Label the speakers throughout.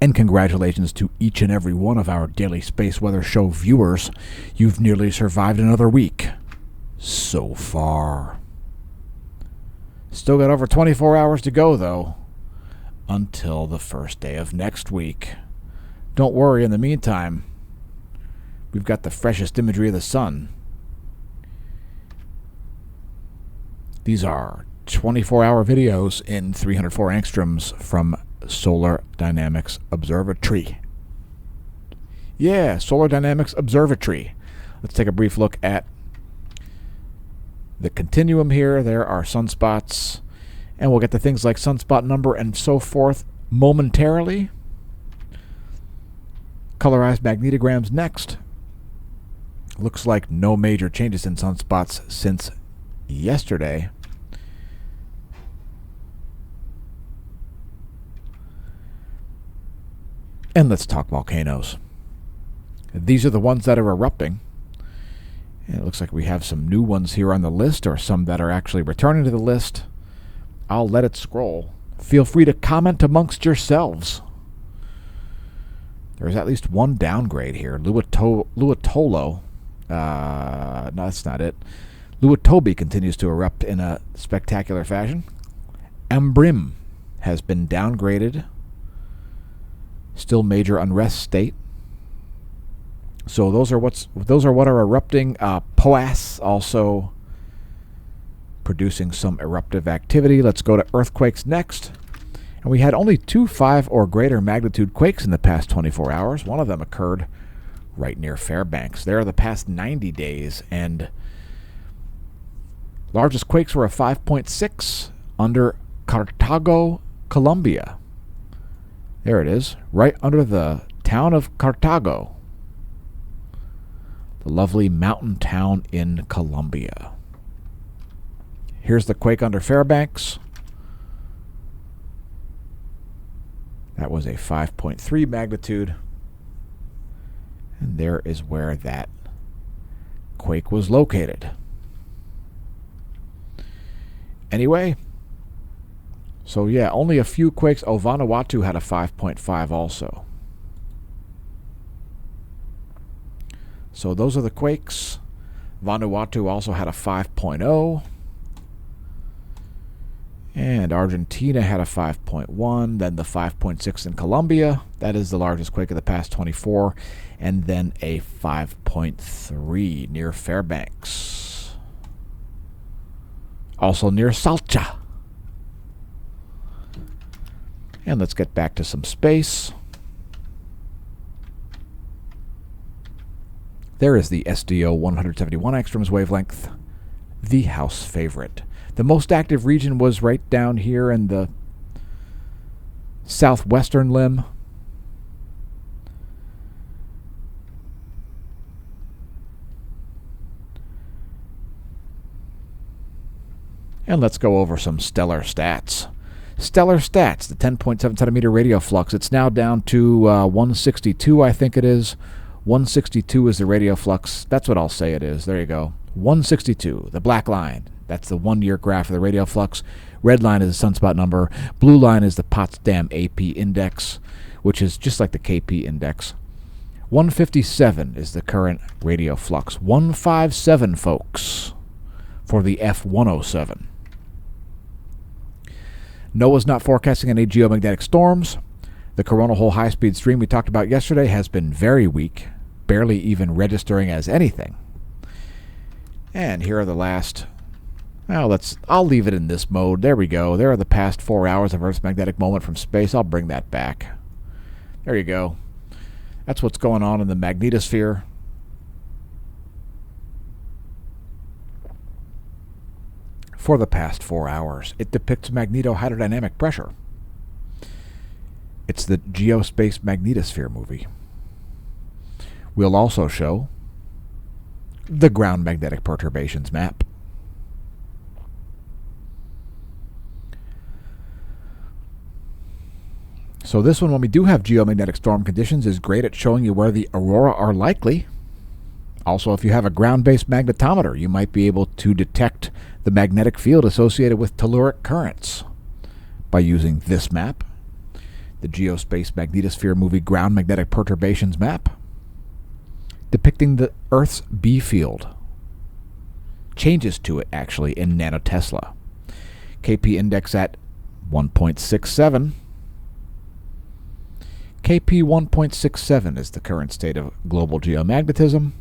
Speaker 1: And congratulations to each and every one of our Daily Space Weather Show viewers. You've nearly survived another week. So far. Still got over 24 hours to go, though, until the first day of next week. Don't worry, in the meantime, we've got the freshest imagery of the sun. These are 24-hour videos in 304 angstroms from Solar Dynamics Observatory. Yeah, Solar Dynamics Observatory. Let's take a brief look at the continuum here. There are sunspots, and we'll get to things like sunspot number and so forth momentarily. Colorized magnetograms next. Looks like no major changes in sunspots since yesterday. And let's talk volcanoes. These are the ones that are erupting. And it looks like we have some new ones here on the list, or some that are actually returning to the list. I'll let it scroll. Feel free to comment amongst yourselves. There's at least one downgrade here. Luatolo. No, that's not it. Luatobi continues to erupt in a spectacular fashion. Ambrim has been downgraded. Still major unrest state. So those are what are erupting. Poas also producing some eruptive activity. Let's go to earthquakes next. And we had only 2 5 or greater magnitude quakes in the past 24 hours. One of them occurred right near Fairbanks. There are the past 90 days, and largest quakes were a 5.6 under Cartago, Colombia. There it is, right under the town of Cartago, the lovely mountain town in Colombia. Here's the quake under Fairbanks. That was a 5.3 magnitude. And there is where that quake was located. Anyway, so yeah, only a few quakes. Oh, Vanuatu had a 5.5 also. So those are the quakes. Vanuatu also had a 5.0. And Argentina had a 5.1. Then the 5.6 in Colombia. That is the largest quake of the past 24. And then a 5.3 near Fairbanks. Also near Salcha. And let's get back to some space. There is the SDO 171 angstroms wavelength, the house favorite. The most active region was right down here in the southwestern limb. And let's go over some stellar stats. Stellar stats, the 10.7 centimeter radio flux. It's now down to 162, I think it is. 162 is the radio flux. That's what I'll say it is. There you go. 162, the black line. That's the 1-year graph of the radio flux. Red line is the sunspot number. Blue line is the Potsdam AP index, which is just like the KP index. 157 is the current radio flux. 157, folks, for the F107. NOAA's not forecasting any geomagnetic storms. The coronal hole high-speed stream we talked about yesterday has been very weak, barely even registering as anything. And here are the last... Well, I'll leave it in this mode. There we go. There are the past 4 hours of Earth's magnetic moment from space. I'll bring that back. There you go. That's what's going on in the magnetosphere. For the past 4 hours, it depicts magnetohydrodynamic pressure. It's the Geospace Magnetosphere movie. We'll also show the ground magnetic perturbations map. So this one, when we do have geomagnetic storm conditions, is great at showing you where the aurora are likely. Also, if you have a ground-based magnetometer, you might be able to detect the magnetic field associated with telluric currents by using this map. The Geospace Magnetosphere movie Ground Magnetic Perturbations map, depicting the Earth's B field. Changes to it, actually, in nanotesla. KP index at 1.67. KP 1.67 is the current state of global geomagnetism.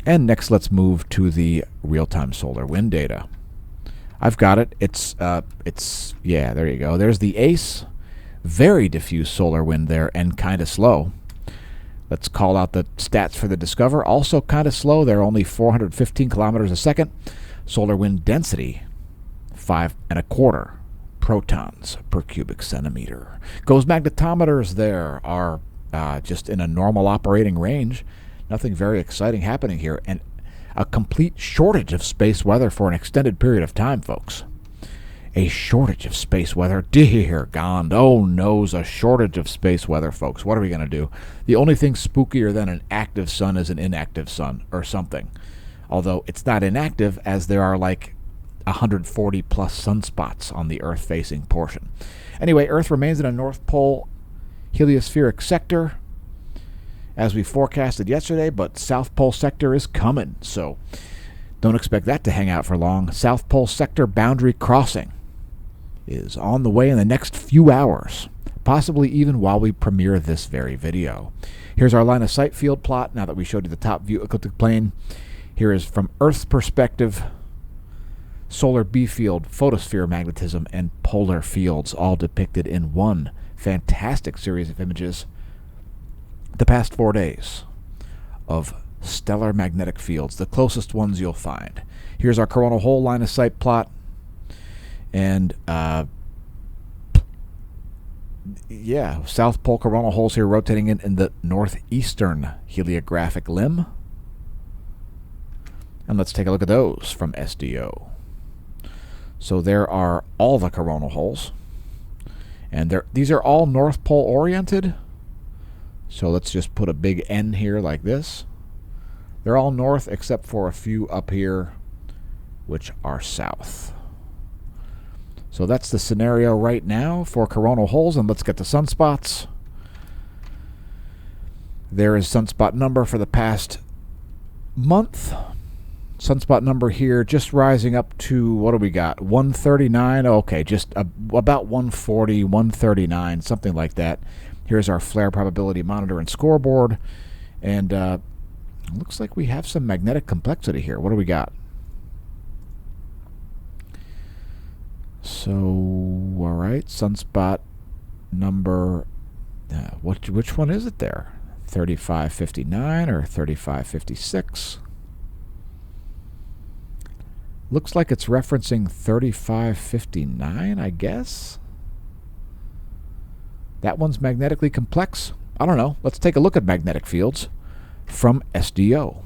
Speaker 1: And next, let's move to the real-time solar wind data. I've got it. Yeah, there you go. There's the ACE. Very diffuse solar wind there and kind of slow. Let's call out the stats for the Discover. Also kind of slow. They're only 415 kilometers a second. Solar wind density, 5.25 protons per cubic centimeter. Gauss magnetometers there are just in a normal operating range. Nothing very exciting happening here. And a complete shortage of space weather for an extended period of time, folks. A shortage of space weather. Dear God, oh noes, a shortage of space weather, folks. What are we going to do? The only thing spookier than an active sun is an inactive sun or something. Although it's not inactive, as there are like 140 plus sunspots on the Earth-facing portion. Anyway, Earth remains in a North Pole heliospheric sector, as we forecasted yesterday, but South Pole sector is coming, so don't expect that to hang out for long. South Pole sector boundary crossing is on the way in the next few hours, possibly even while we premiere this very video. Here's our line of sight field plot now that we showed you the top view ecliptic plane. Here is from Earth's perspective, solar B field, photosphere magnetism, and polar fields all depicted in one fantastic series of images. The past 4 days of stellar magnetic fields, the closest ones you'll find. Here's our coronal hole line of sight plot. And, yeah, South Pole coronal holes here rotating in the northeastern heliographic limb. And let's take a look at those from SDO. So there are all the coronal holes. And these are all North Pole oriented. So let's just put a big N here like this. They're all north except for a few up here, which are south. So that's the scenario right now for coronal holes, and let's get to sunspots. There is sunspot number for the past month. Sunspot number here just rising up to, what do we got, 139? Okay, just about 140, 139, something like that. Here's our flare probability monitor and scoreboard. And looks like we have some magnetic complexity here. What do we got? So, all right, sunspot number, which one is it there? 3559 or 3556? Looks like it's referencing 3559, I guess. That one's magnetically complex. I don't know. Let's take a look at magnetic fields from SDO.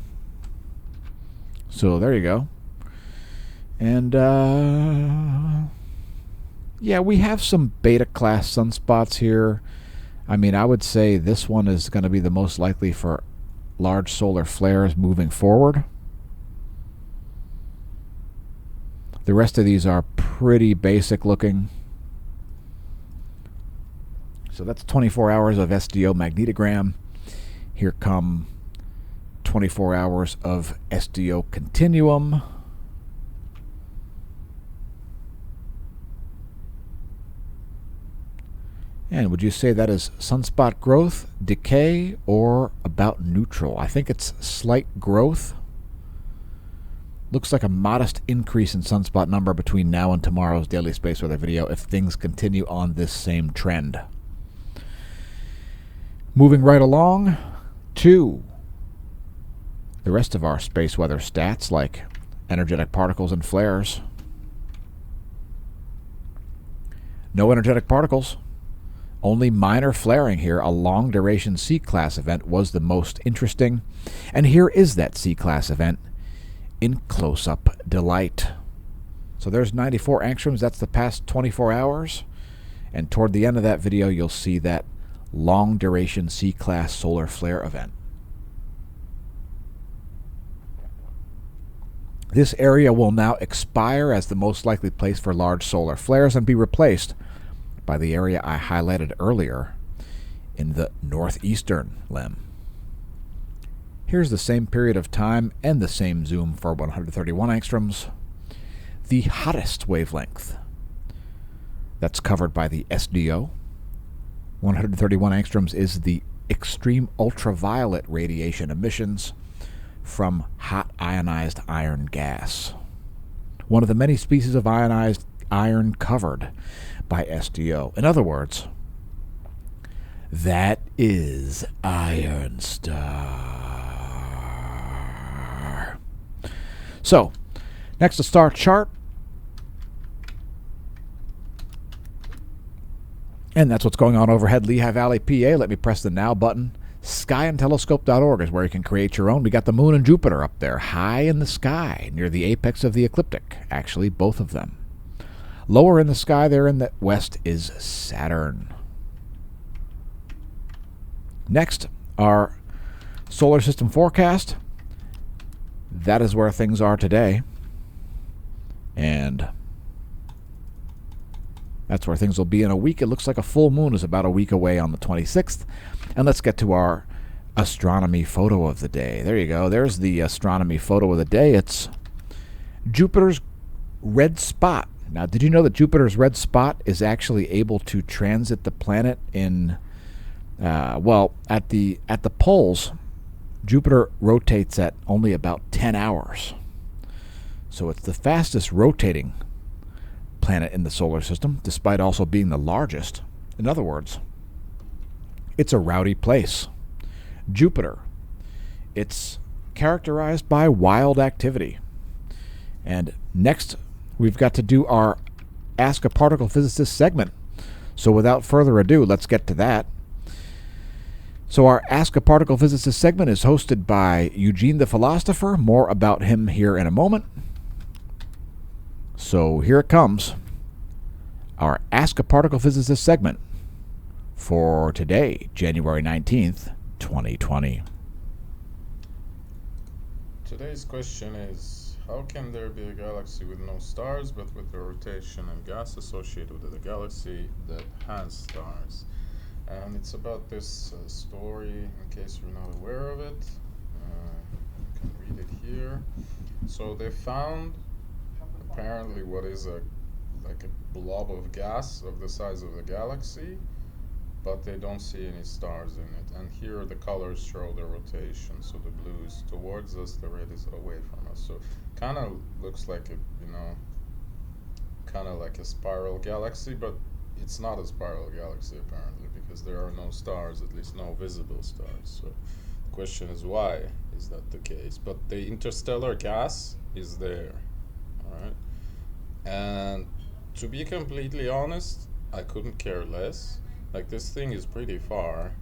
Speaker 1: So there you go. And yeah, we have some beta class sunspots here. I mean, I would say this one is going to be the most likely for large solar flares moving forward. The rest of these are pretty basic looking. So that's 24 hours of SDO magnetogram. Here come 24 hours of SDO continuum. And would you say that is sunspot growth, decay, or about neutral? I think it's slight growth. Looks like a modest increase in sunspot number between now and tomorrow's daily space weather video if things continue on this same trend. Moving right along to the rest of our space weather stats, like energetic particles and flares. No energetic particles. Only minor flaring here. A long-duration C-class event was the most interesting. And here is that C-class event in close-up delight. So there's 94 angstroms. That's the past 24 hours. And toward the end of that video, you'll see that long-duration C-class solar flare event. This area will now expire as the most likely place for large solar flares and be replaced by the area I highlighted earlier in the northeastern limb. Here's the same period of time and the same zoom for 131 angstroms. The hottest wavelength that's covered by the SDO. 131 angstroms is the extreme ultraviolet radiation emissions from hot ionized iron gas. One of the many species of ionized iron covered by SDO. In other words, that is Iron Star. So, next to star chart. And that's what's going on overhead Lehigh Valley, PA. Let me press the Now button. Skyandtelescope.org is where you can create your own. We got the moon and Jupiter up there, high in the sky, near the apex of the ecliptic. Actually, both of them. Lower in the sky there in the west is Saturn. Next, our solar system forecast. That is where things are today. And that's where things will be in a week. It looks like a full moon is about a week away on the 26th. And let's get to our astronomy photo of the day. There you go. There's the astronomy photo of the day. It's Jupiter's red spot. Now, did you know that Jupiter's red spot is actually able to transit the planet in, at the poles, Jupiter rotates at only about 10 hours. So it's the fastest rotating planet in the solar system, despite also being the largest. In other words, it's a rowdy place. Jupiter. It's characterized by wild activity. And next, we've got to do our Ask a Particle Physicist segment. So without further ado, let's get to that. So our Ask a Particle Physicist segment is hosted by Eugene the Philosopher. More about him here in a moment. So here it comes, our Ask a Particle Physicist segment for today, January 19th, 2020.
Speaker 2: Today's question is, how can there be a galaxy with no stars, but with the rotation and gas associated with a galaxy that has stars? And it's about this story, in case you're not aware of it. You can read it here. So they found apparently what is like a blob of gas of the size of the galaxy, but they don't see any stars in it. And here the colors show the rotation. So the blue is towards us, the red is away from us. So kind of looks like a, kind of like a spiral galaxy, but it's not a spiral galaxy apparently, because there are no stars, at least no visible stars. So the question is, why is that the case? But the interstellar gas is there. Alright, and to be completely honest, I couldn't care less. Like, this thing is pretty far,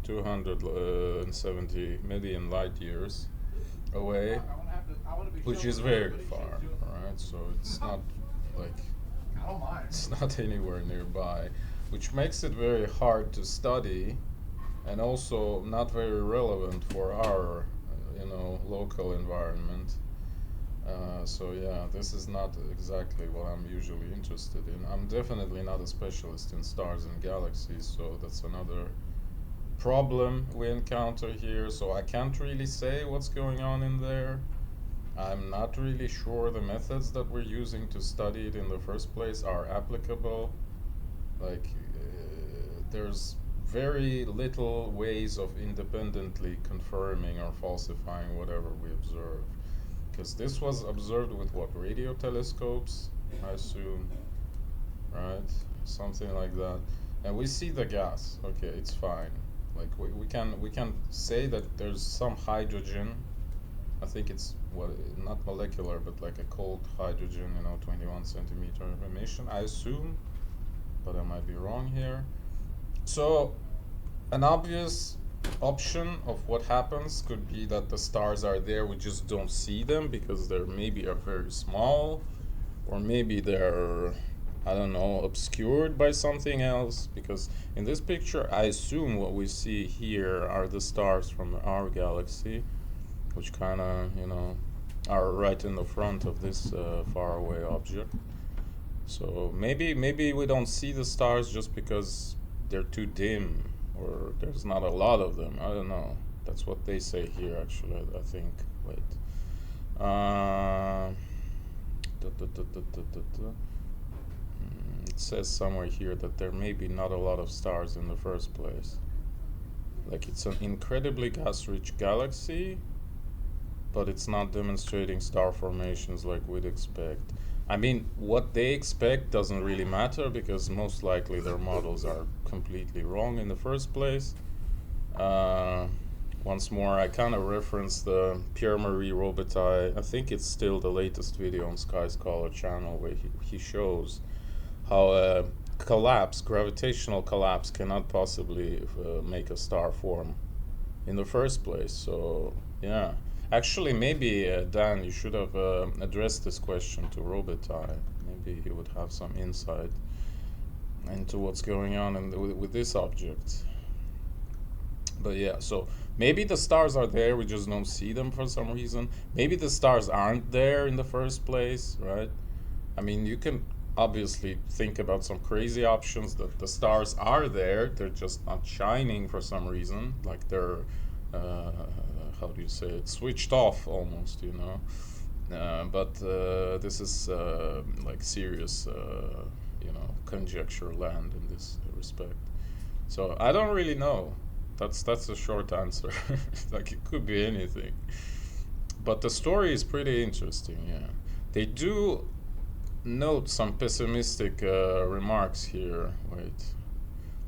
Speaker 2: 270 million light years away, which is very far. Alright, so it's not like, it's not anywhere nearby, which makes it very hard to study, and also not very relevant for our local environment. So yeah, this is not exactly what I'm usually interested in. I'm definitely not a specialist in stars and galaxies, so that's another problem we encounter here. So I can't really say what's going on in there. I'm not really sure the methods that we're using to study it in the first place are applicable. Like, there's very little ways of independently confirming or falsifying whatever we observe. Because this was observed with what, radio telescopes, I assume, right? Something like that. And we see the gas. Okay, it's fine. Like, we can say that there's some hydrogen. I think it's not molecular, but like a cold hydrogen, 21 centimeter emission, I assume, but I might be wrong here. So an obvious option of what happens could be that the stars are there, we just don't see them because they're maybe are very small, or maybe they're, I don't know, obscured by something else. Because in this picture, I assume what we see here are the stars from our galaxy, which kind of, are right in the front of this faraway object. So maybe we don't see the stars just because they're too dim, or there's not a lot of them. I don't know. That's what they say here, actually. I think. Wait. It says somewhere here that there may be not a lot of stars in the first place. Like, it's an incredibly gas-rich galaxy, but it's not demonstrating star formations like we'd expect. I mean, what they expect doesn't really matter because most likely their models are completely wrong in the first place. Once more, I kind of referenced the Pierre-Marie Robitaille. I think it's still the latest video on Sky Scholar channel where he shows how gravitational collapse cannot possibly make a star form in the first place. So, yeah. Actually, maybe, Dan, you should have addressed this question to Robitaille. Maybe he would have some insight into what's going on with this object. But yeah, so maybe the stars are there, we just don't see them for some reason. Maybe the stars aren't there in the first place, right? I mean, you can obviously think about some crazy options that the stars are there, they're just not shining for some reason, like they're how do you say it, switched off almost, you know. But this is like serious conjecture land in this respect. So I don't really know. That's a short answer. Like, it could be anything. But the story is pretty interesting, yeah. They do note some pessimistic remarks here. Wait.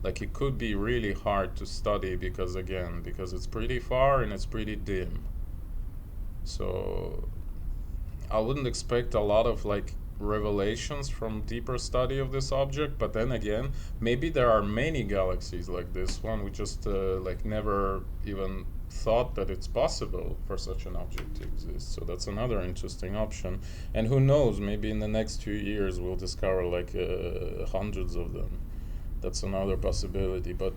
Speaker 2: Like, it could be really hard to study because it's pretty far and it's pretty dim. So I wouldn't expect a lot of like revelations from deeper study of this object, but then again, maybe there are many galaxies like this one. We just like never even thought that it's possible for such an object to exist. So that's another interesting option. And who knows, maybe in the next few years we'll discover like hundreds of them. That's another possibility. But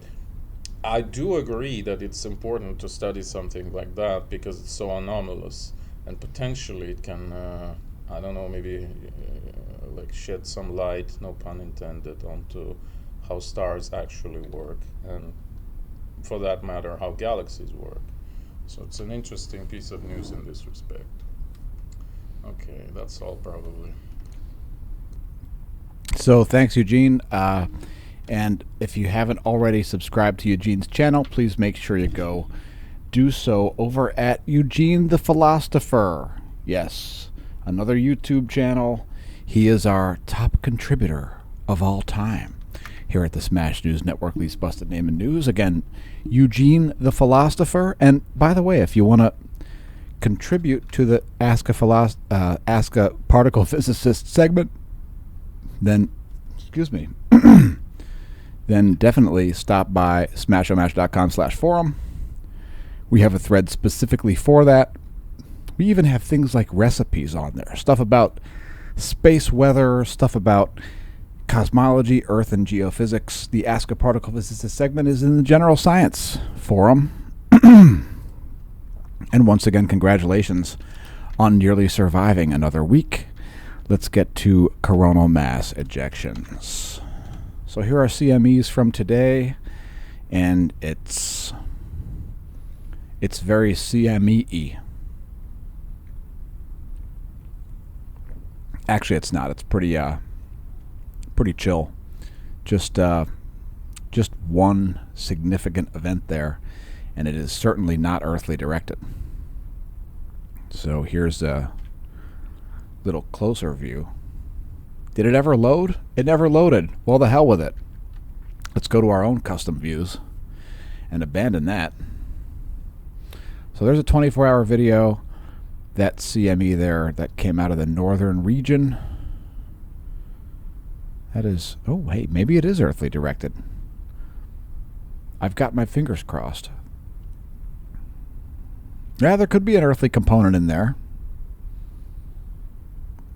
Speaker 2: I do agree that it's important to study something like that because it's so anomalous, and potentially it can I don't know, maybe like shed some light, no pun intended, onto how stars actually work, and for that matter, how galaxies work. So it's an interesting piece of news in this respect. Okay, that's all probably.
Speaker 1: So thanks, Eugene. And if you haven't already subscribed to Eugene's channel, please make sure you go do so over at Eugene the Philosopher. Yes, another YouTube channel. He is our top contributor of all time here at the Smash News Network, least busted name in news. Again, Eugene the Philosopher. And by the way, if you want to contribute to the Ask a Particle Physicist segment, then, then definitely stop by smashomash.com/forum. We have a thread specifically for that. We even have things like recipes on there, stuff about space weather, stuff about cosmology, Earth, and geophysics. The Ask a Particle Physicist segment is in the General Science forum. And once again, congratulations on nearly surviving another week. Let's get to coronal mass ejections. So here are CMEs from today, and it's very CME-y. Actually, it's not. It's pretty chill. Just one significant event there, and it is certainly not earthly directed. So here's a little closer view. Did it ever load? It never loaded. Well, the hell with it. Let's go to our own custom views and abandon that. So there's a 24-hour video. That CME there that came out of the northern region. That is, oh hey, maybe it is earthly directed. I've got my fingers crossed. Yeah, there could be an earthly component in there.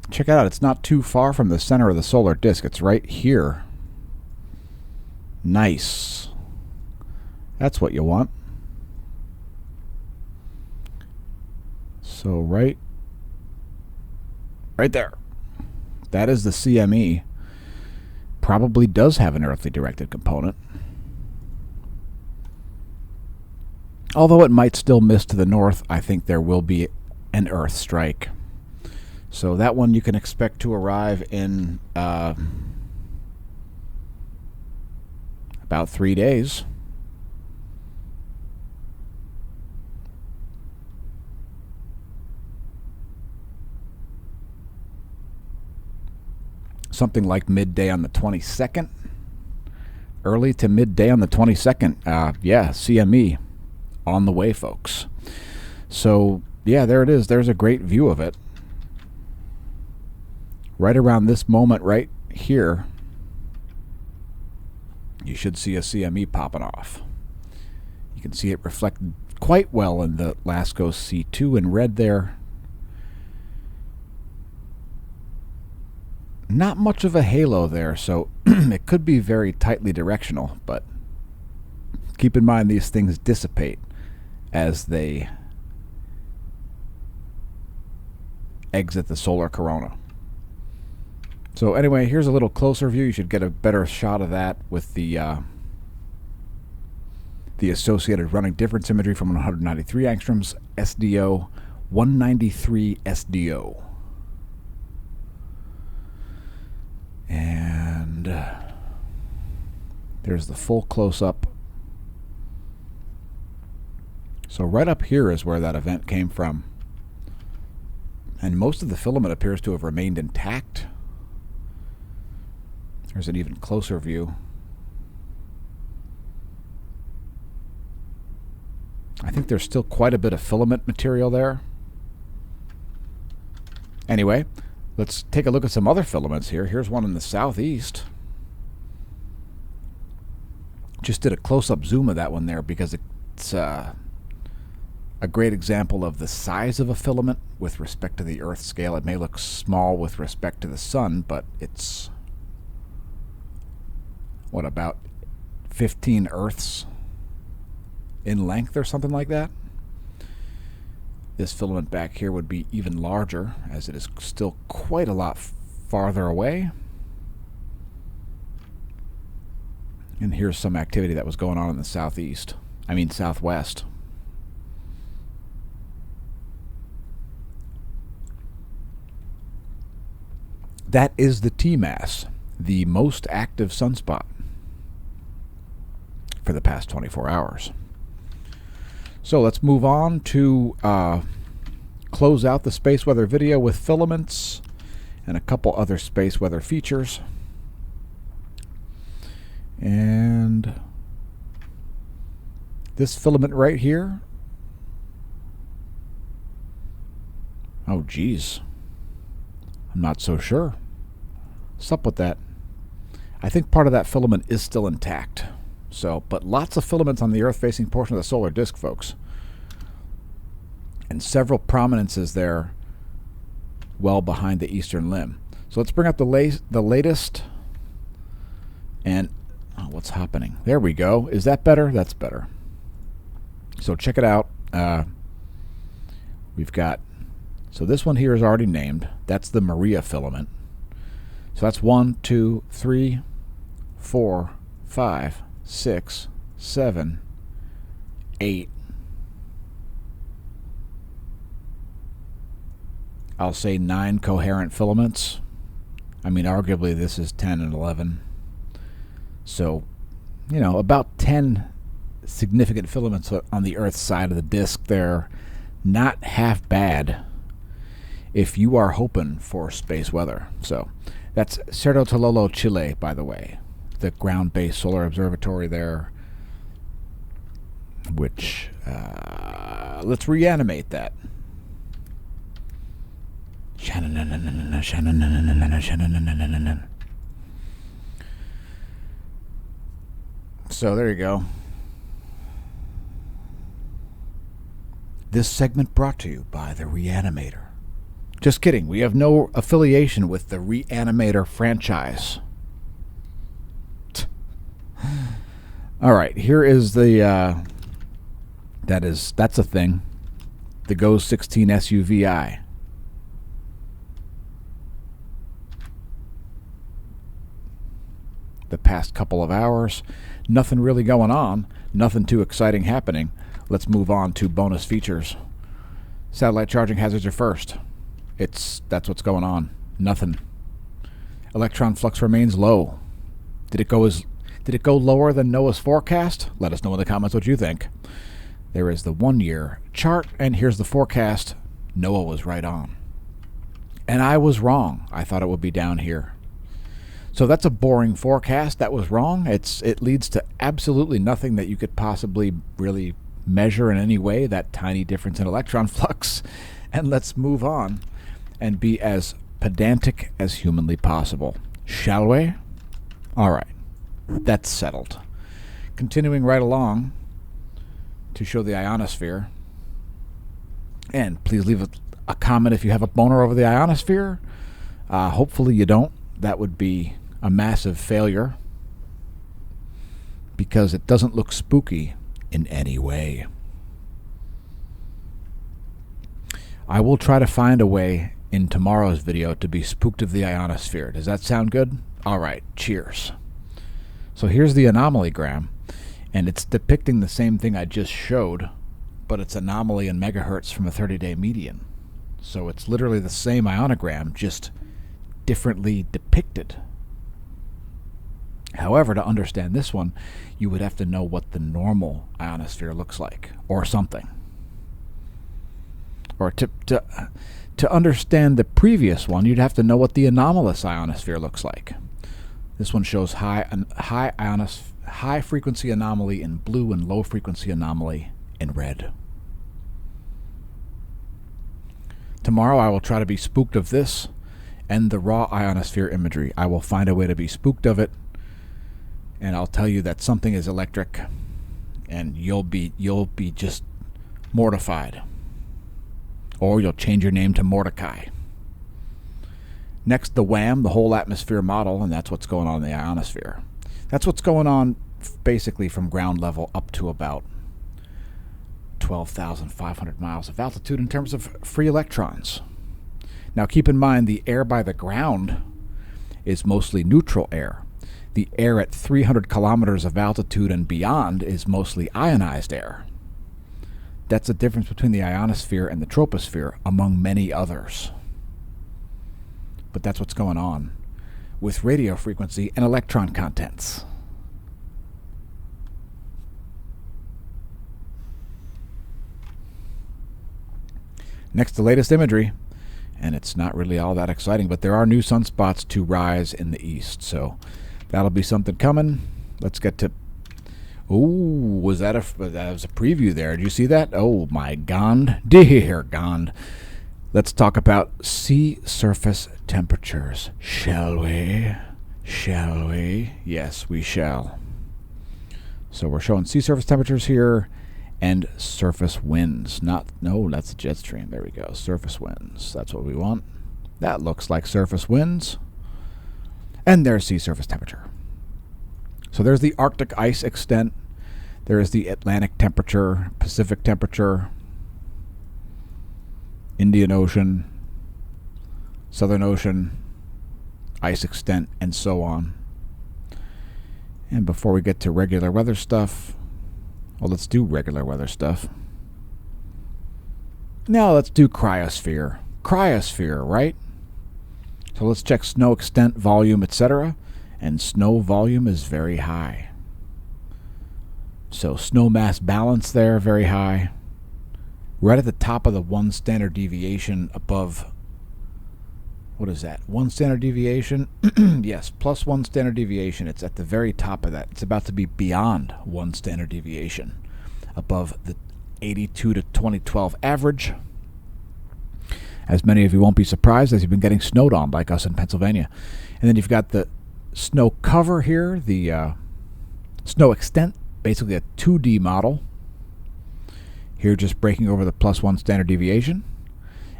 Speaker 1: Check it out, it's not too far from the center of the solar disk. It's right here. Nice. That's what you want. So right there. That is the CME. probably does have an earthly directed component. Although it might still miss to the north, I think there will be an Earth strike. So that one you can expect to arrive in about 3 days. Something like midday on the 22nd. Early to midday on the 22nd. Yeah, CME on the way, folks. So, yeah, there it is. There's a great view of it. Right around this moment right here, you should see a CME popping off. You can see it reflected quite well in the LASCO C2 in red there. Not much of a halo there, so it could be very tightly directional, but keep in mind these things dissipate as they exit the solar corona. So anyway, here's a little closer view. You should get a better shot of that with the associated running difference imagery from 193 angstroms SDO, 193 SDO. And there's the full close-up. So right up here is where that event came from. And most of the filament appears to have remained intact. There's an even closer view. I think there's still quite a bit of filament material there. Anyway, let's take a look at some other filaments here. Here's one in the southeast. Just did a close-up zoom of that one there because it's a great example of the size of a filament with respect to the Earth scale. It may look small with respect to the sun, but it's, what, about 15 Earths in length or something like that. This filament back here would be even larger, as it is still quite a lot farther away. And here's some activity that was going on in the southwest. That is the T-mass, the most active sunspot for the past 24 hours. So let's move on to close out the space weather video with filaments and a couple other space weather features. And this filament right here, oh geez, I'm not so sure. What's up with that? I think part of that filament is still intact. So, but lots of filaments on the Earth-facing portion of the solar disk, folks. And several prominences there well behind the eastern limb. So let's bring up the latest. And, oh, what's happening? There we go. Is that better? That's better. So check it out. We've got, so this one here is already named. That's the Maria filament. So that's 1, 2, 3, 4, 5, 6, 7, 8. I'll say 9 coherent filaments. I mean, arguably this is 10 and 11. So, you know, about 10 significant filaments on the Earth's side of the disk there. Not half bad if you are hoping for space weather. So that's Cerro Tololo, Chile, by the way. The ground-based solar observatory there, which let's reanimate that. So there you go. This segment brought to you by the Reanimator. Just kidding, we have no affiliation with the Reanimator franchise. All right, here is the that's a thing. The GOES 16 SUVI. the past couple of hours. Nothing really going on. Nothing too exciting happening. Let's move on to bonus features. Satellite charging hazards are first. That's what's going on. Nothing. Electron flux remains low. Did it go lower than NOAA's forecast? Let us know in the comments what you think. There is the 1-year chart, and here's the forecast. NOAA was right on. And I was wrong. I thought it would be down here. So that's a boring forecast. That was wrong. It leads to absolutely nothing that you could possibly really measure in any way, that tiny difference in electron flux. And let's move on and be as pedantic as humanly possible. Shall we? All right. That's settled. Continuing right along to show the ionosphere. And please leave a comment if you have a boner over the ionosphere. Hopefully you don't. That would be a massive failure because it doesn't look spooky in any way. I will try to find a way in tomorrow's video to be spooked of the ionosphere. Does that sound good? All right, cheers. So here's the anomalygram, and it's depicting the same thing I just showed, but it's anomaly in megahertz from a 30-day median. So it's literally the same ionogram, just differently depicted. However, to understand this one, you would have to know what the normal ionosphere looks like, or something. Or to understand the previous one, you'd have to know what the anomalous ionosphere looks like. This one shows high frequency anomaly in blue and low frequency anomaly in red. Tomorrow I will try to be spooked of this and the raw ionosphere imagery. I will find a way to be spooked of it, and I'll tell you that something is electric, and you'll be just mortified. Or you'll change your name to Mordecai. Next, the WAM, the whole atmosphere model, and that's what's going on in the ionosphere. That's what's going on basically from ground level up to about 12,500 miles of altitude in terms of free electrons. Now keep in mind the air by the ground is mostly neutral air. The air at 300 kilometers of altitude and beyond is mostly ionized air. That's the difference between the ionosphere and the troposphere, among many others. But that's what's going on with radio frequency and electron contents. Next, the latest imagery, and it's not really all that exciting, but there are new sunspots to rise in the east, so that'll be something coming. Let's get to... Ooh, that was a preview there. Did you see that? Oh my God, dear God. Let's talk about sea surface temperatures, shall we? Shall we? Yes, we shall. So we're showing sea surface temperatures here and surface winds. No, that's a jet stream. There we go. Surface winds. That's what we want. That looks like surface winds. And there's sea surface temperature. So there's the Arctic ice extent. There is the Atlantic temperature, Pacific temperature, Indian Ocean, Southern Ocean, ice extent, and so on. And before we get to regular weather stuff, well, let's do regular weather stuff. Now let's do cryosphere. Cryosphere, right? So let's check snow extent, volume, etc. And snow volume is very high. So snow mass balance there, very high. Right at the top of the 1 standard deviation above, what is that? 1 standard deviation? Yes, plus 1 standard deviation. It's at the very top of that. It's about to be beyond 1 standard deviation above the 82 to 2012 average. As many of you won't be surprised, as you've been getting snowed on like us in Pennsylvania. And then you've got the snow cover here, the snow extent, basically a 2D model. Here just breaking over the plus 1 standard deviation.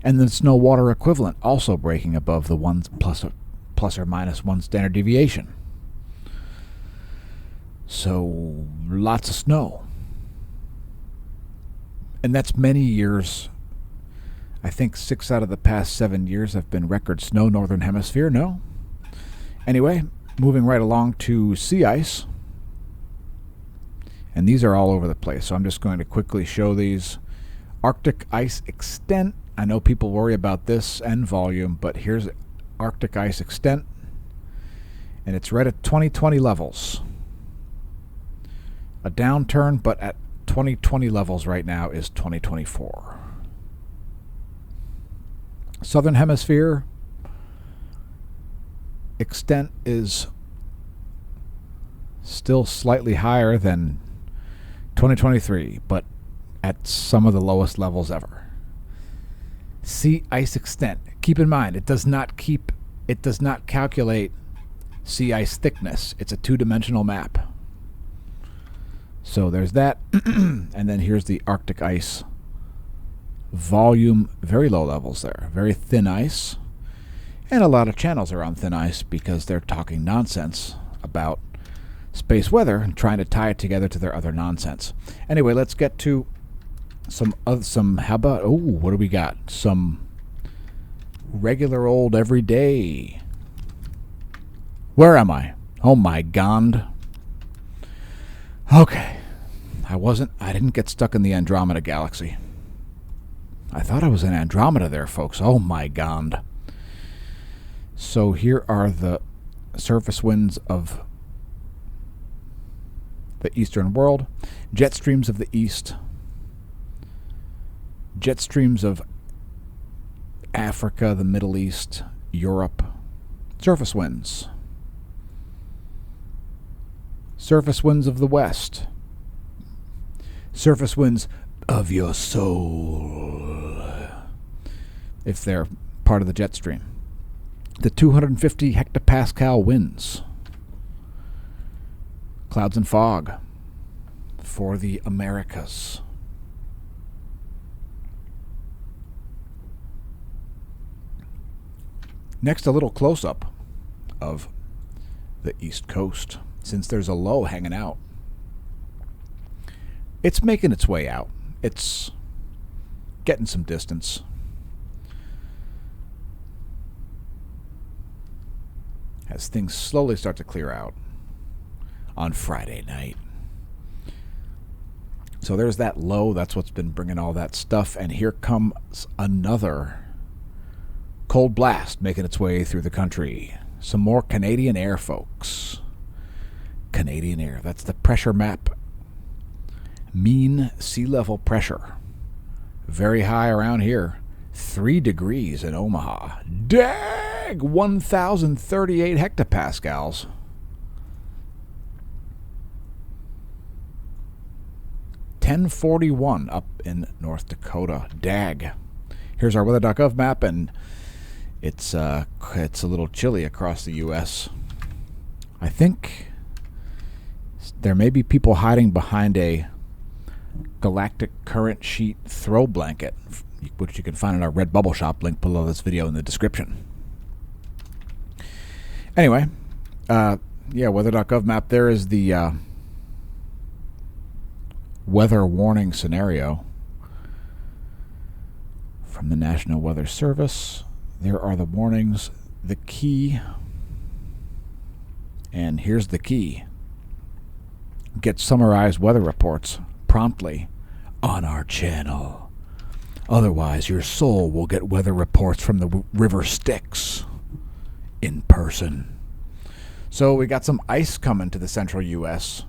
Speaker 1: And then snow water equivalent also breaking above the plus or minus 1 standard deviation. So lots of snow. And that's many years. I think 6 out of the past 7 years have been record snow northern hemisphere. No? Anyway, moving right along to sea ice. And these are all over the place, so I'm just going to quickly show these. Arctic ice extent. I know people worry about this and volume, but here's Arctic ice extent. And it's right at 2020 levels. A downturn, but at 2020 levels right now is 2024. Southern Hemisphere extent is still slightly higher than 2023, but at some of the lowest levels ever. Sea ice extent. Keep in mind, it does not calculate sea ice thickness. It's a two-dimensional map. So there's that. And then here's the Arctic ice volume, very low levels there. Very thin ice. And a lot of channels are on thin ice because they're talking nonsense about space weather and trying to tie it together to their other nonsense. Anyway, let's get to some how about, oh, what do we got? Some regular old everyday. Where am I? Oh my God. Okay. I didn't get stuck in the Andromeda galaxy. I thought I was in Andromeda there, folks. Oh my God. So here are the surface winds of the eastern world. Jet streams of the east. Jet streams of Africa, the Middle East, Europe. Surface winds. Surface winds of the west. Surface winds of your soul, if they're part of the jet stream. The 250 hectopascal winds. Clouds and fog for the Americas. Next, a little close-up of the East Coast, since there's a low hanging out. It's making its way out. It's getting some distance. As things slowly start to clear out on Friday night. So there's that low. That's what's been bringing all that stuff. And here comes another cold blast making its way through the country. Some more Canadian air, folks. Canadian air. That's the pressure map. Mean sea level pressure. Very high around here. 3 degrees in Omaha. Dag! 1,038 hectopascals. .41 up in North Dakota. Dag. Here's our weather.gov map, and it's a little chilly across the U.S. I think there may be people hiding behind a galactic current sheet throw blanket, which you can find in our Redbubble shop, link below this video in the description. Anyway, weather.gov map. There is the weather warning scenario from the National Weather Service. There are the warnings, the key, and here's the key. Get summarized weather reports promptly on our channel. Otherwise, your soul will get weather reports from the River Styx in person. So we got some ice coming to the central U.S.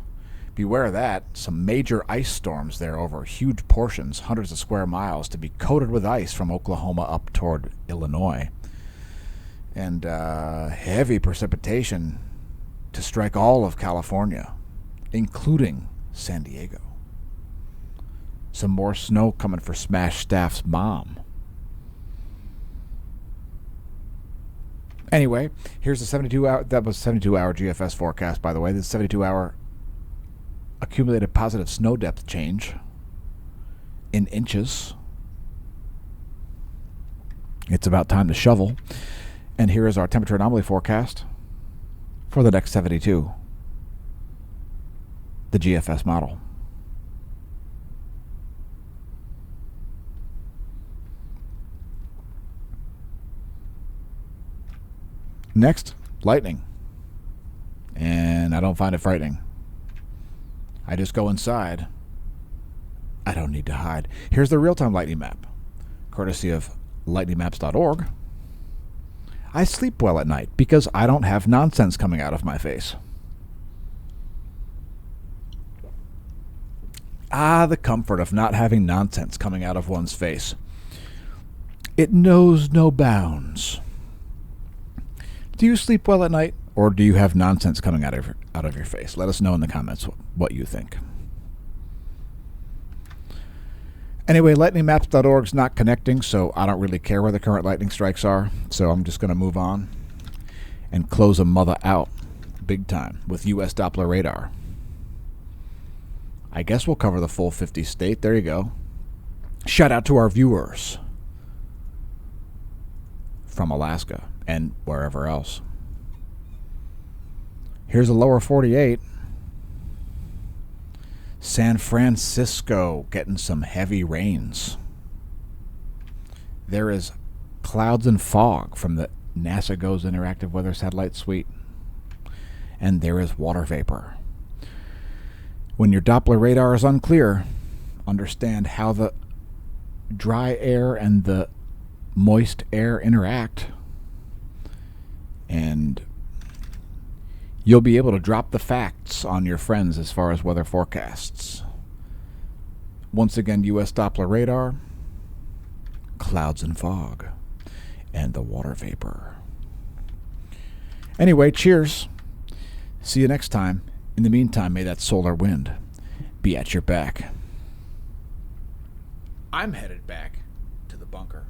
Speaker 1: Beware of that. Some major ice storms there over huge portions, hundreds of square miles, to be coated with ice from Oklahoma up toward Illinois. And heavy precipitation to strike all of California, including San Diego. Some more snow coming for Smash Staff's mom. Anyway, here's the 72-hour... That was 72-hour GFS forecast, by the way. This 72-hour accumulated positive snow depth change in inches. It's about time to shovel. And here is our temperature anomaly forecast for the next 72. The GFS model. Next, lightning. and I don't find it frightening. I just go inside. I don't need to hide. Here's the real-time lightning map, courtesy of lightningmaps.org. I sleep well at night because I don't have nonsense coming out of my face. Ah, the comfort of not having nonsense coming out of one's face. It knows no bounds. Do you sleep well at night, or do you have nonsense coming out of your face? Let us know in the comments what you think. Anyway, lightningmaps.org is not connecting, so I don't really care where the current lightning strikes are. So I'm just going to move on and close a mother out big time with U.S. Doppler radar. I guess we'll cover the full 50 state. There you go. Shout out to our viewers from Alaska and wherever else. Here's a lower 48. San Francisco getting some heavy rains. There is clouds and fog from the NASA GOES Interactive Weather Satellite Suite. And there is water vapor. When your Doppler radar is unclear, understand how the dry air and the moist air interact, and you'll be able to drop the facts on your friends as far as weather forecasts. Once again, U.S. Doppler radar, clouds and fog, and the water vapor. Anyway, cheers. See you next time. In the meantime, may that solar wind be at your back. I'm headed back to the bunker.